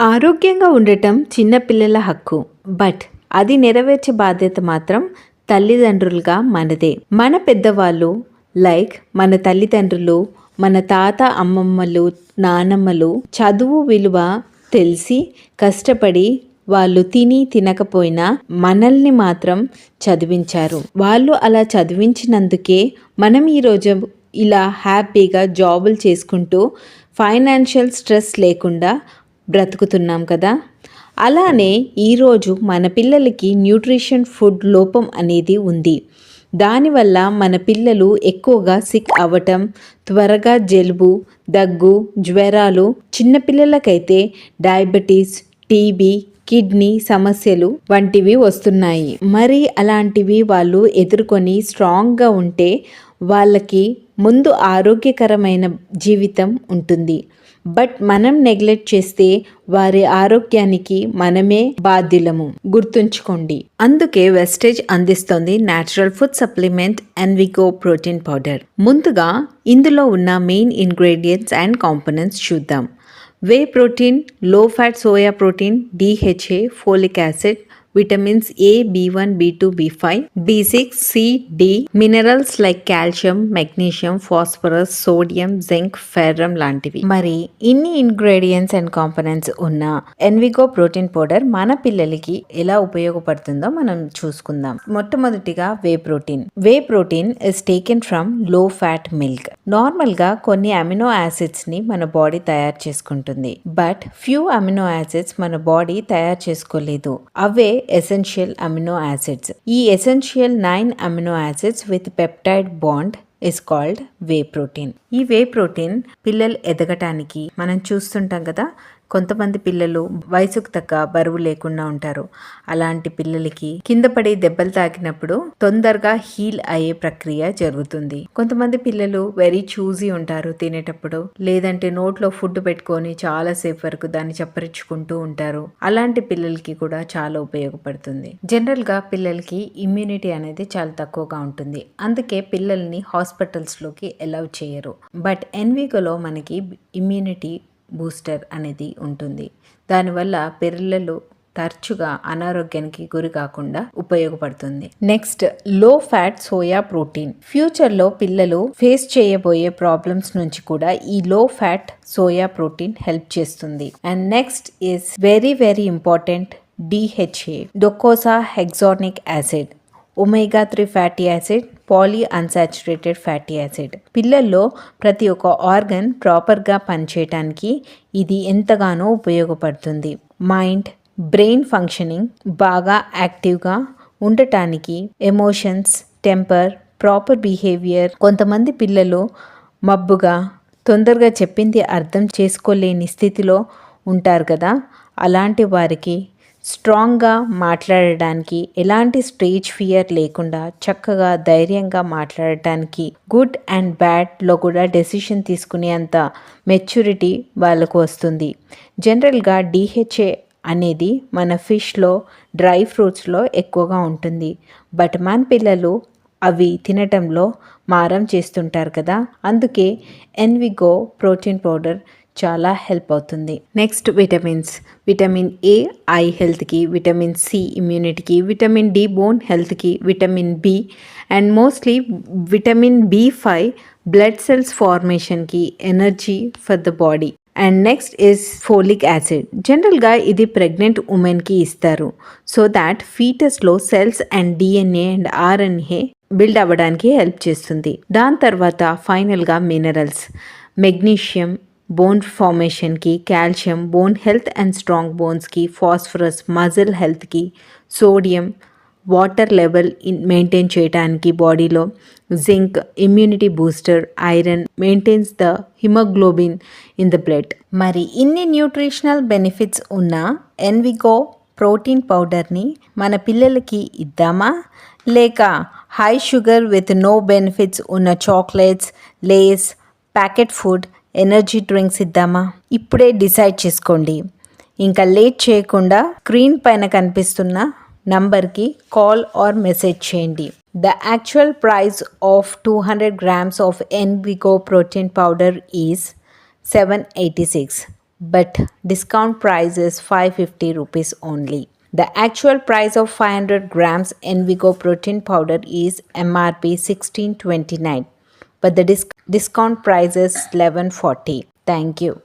ఆరోగ్యంగా ఉండటం చిన్నపిల్లల హక్కు, బట్ అది నెరవేర్చే బాధ్యత మాత్రం తల్లిదండ్రులుగా మనదే. మన పెద్దవాళ్ళు లైక్ మన తల్లిదండ్రులు, మన తాత అమ్మమ్మలు, నానమ్మలు చదువు విలువ తెలిసి కష్టపడి వాళ్ళు తిని తినకపోయినా మనల్ని మాత్రం చదివించారు. వాళ్ళు అలా చదివించినందుకే మనం ఈరోజు ఇలా హ్యాపీగా జాబులు చేసుకుంటూ ఫైనాన్షియల్ స్ట్రెస్ లేకుండా బ్రతుకుతున్నాం కదా. అలానే ఈరోజు మన పిల్లలకి న్యూట్రిషన్ ఫుడ్ లోపం అనేది ఉంది. దానివల్ల మన పిల్లలు ఎక్కువగా సిక్ అవ్వటం, త్వరగా జలుబు, దగ్గు, జ్వరాలు, చిన్నపిల్లలకైతే డయాబెటీస్, టీబీ, కిడ్నీ సమస్యలు వంటివి వస్తున్నాయి. మరి అలాంటివి వాళ్ళు ఎదుర్కొని స్ట్రాంగ్గా ఉంటే వాళ్ళకి ముందు ఆరోగ్యకరమైన జీవితం ఉంటుంది. బట్ మనం నెగ్లెక్ట్ చేస్తే వారి ఆరోగ్యానికి మనమే బాధ్యులము, గుర్తుంచుకోండి. అందుకే వెస్టేజ్ అందిస్తోంది natural food supplement Envigo protein powder. ముందుగా ఇందులో ఉన్న మెయిన్ ఇంగ్రీడియంట్స్ అండ్ కాంపోనెంట్స్ చూద్దాం. Whey protein, low fat soya protein, DHA, folic acid, vitamins A, B1, B2, B5, B6, C, D, minerals like calcium, magnesium, phosphorus, sodium, zinc, ferrum లాంటివి. మరి ఇన్ని ingredients and components ఉన్న ఎన్విగో protein powder మన పిల్లలకి ఎలా ఉపయోగపడుతుందో మనం చూసుకుందాం. మొట్టమొదటిగా whey protein. Whey protein is taken from లో ఫ్యాట్ మిల్క్. నార్మల్ గా కొన్ని అమినో యాసిడ్స్ ని మన బాడీ తయారు చేసుకుంటుంది, బట్ ఫ్యూ అమినో యాసిడ్స్ మన బాడీ తయారు చేసుకోలేదు. అవే essential amino acids. ఈ essential 9 amino acids with peptide bond is called whey protein. ఈ whey protein పిల్లలు ఎదగటానికి మనం చూస్తుంటాం కదా, కొంతమంది పిల్లలు వయసుకు తగ్గ బరువు లేకుండా ఉంటారు. అలాంటి పిల్లలకి కింద పడి దెబ్బలు తాకినప్పుడు తొందరగా హీల్ అయ్యే ప్రక్రియ జరుగుతుంది. కొంతమంది పిల్లలు వెరీ చూజీ ఉంటారు తినేటప్పుడు, లేదంటే నోట్లో ఫుడ్ పెట్టుకొని చాలాసేపు వరకు దాన్ని చప్పరించుకుంటూ ఉంటారు. అలాంటి పిల్లలకి కూడా చాలా ఉపయోగపడుతుంది. జనరల్ గా పిల్లలకి ఇమ్యూనిటీ అనేది చాలా తక్కువగా ఉంటుంది, అందుకే పిల్లల్ని హాస్పిటల్స్ లోకి అలౌ చేయరు. బట్ ఎన్విగోలో మనకి ఇమ్యూనిటీ బూస్టర్ అనేది ఉంటుంది. దానివల్ల పిల్లలు తరచుగా అనారోగ్యానికి గురి కాకుండా ఉపయోగపడుతుంది. నెక్స్ట్, లో ఫ్యాట్ సోయా ప్రోటీన్. ఫ్యూచర్లో పిల్లలు ఫేస్ చేయబోయే ప్రాబ్లమ్స్ నుంచి కూడా ఈ low fat soya protein help చేస్తుంది. And next is very important, DHA, docosahexaenoic acid, omega 3 fatty acid, polyunsaturated fatty acid. పిల్లల్లో ప్రతి ఒక్క ఆర్గన్ ప్రాపర్గా పనిచేయటానికి ఇది ఎంతగానో ఉపయోగపడుతుంది. మైండ్, బ్రెయిన్ ఫంక్షనింగ్ బాగా యాక్టివ్గా ఉండటానికి, ఎమోషన్స్, టెంపర్, ప్రాపర్ బిహేవియర్. కొంతమంది పిల్లలు మబ్బుగా, తొందరగా చెప్పింది అర్థం చేసుకోలేని స్థితిలో ఉంటారు కదా, అలాంటి వారికి స్ట్రాంగ్గా మాట్లాడడానికి, ఎలాంటి స్టేజ్ ఫియర్ లేకుండా చక్కగా ధైర్యంగా మాట్లాడటానికి, గుడ్ అండ్ బ్యాడ్లో కూడా డెసిషన్ తీసుకునే అంత మెచ్యూరిటీ వాళ్ళకు వస్తుంది. జనరల్గా DHA అనేది మన ఫిష్లో, డ్రై ఫ్రూట్స్లో ఎక్కువగా ఉంటుంది. బట్ మన పిల్లలు అవి తినటంలో మారం చేస్తుంటారు కదా, అందుకే ఎన్విగో ప్రోటీన్ పౌడర్ చాలా హెల్ప్ అవుతుంది. Next, vitamins. Vitamin A eye హెల్త్కి, విటమిన్ C ఇమ్యూనిటీకి, విటమిన్ D బోన్ హెల్త్కి, vitamin B and mostly vitamin B5 blood cells ఫార్మేషన్కి, energy for the body. And next is folic acid. జనరల్గా ఇది pregnant ఉమెన్కి ఇస్తారు, సో దాట్ ఫీటస్లో cells and DNA and RNA build అవ్వడానికి help చేస్తుంది. దాని తర్వాత ఫైనల్గా మినరల్స్. మెగ్నీషియం బోన్ ఫార్మేషన్కి, calcium bone health and strong బోన్స్కి, phosphorus muscle హెల్త్కి, సోడియం వాటర్ లెవెల్ మెయింటైన్ చేయడానికి బాడీలో, zinc immunity booster, iron maintains the haemoglobin in the blood. మరి ఇన్ని న్యూట్రిషనల్ బెనిఫిట్స్ ఉన్న ఎన్విగో ప్రోటీన్ పౌడర్ని మన పిల్లలకి ఇద్దామా, లేక high sugar with no benefits ఉన్న chocolates, Lay's, packet food, energy drinks ఇద్దామా? ఇప్పుడే డిసైడ్ చేసుకోండి. ఇంకా లేట్ చేయకుండా స్క్రీన్ పైన కనిపిస్తున్న నంబర్కి కాల్ ఆర్ మెసేజ్ చేయండి. The actual price of 200 grams of Envigo protein powder is $786. but discount price is 550 rupees only. The actual price of 500 grams Envigo protein powder is MRP 1629, but the discount price is 1140. Thank you.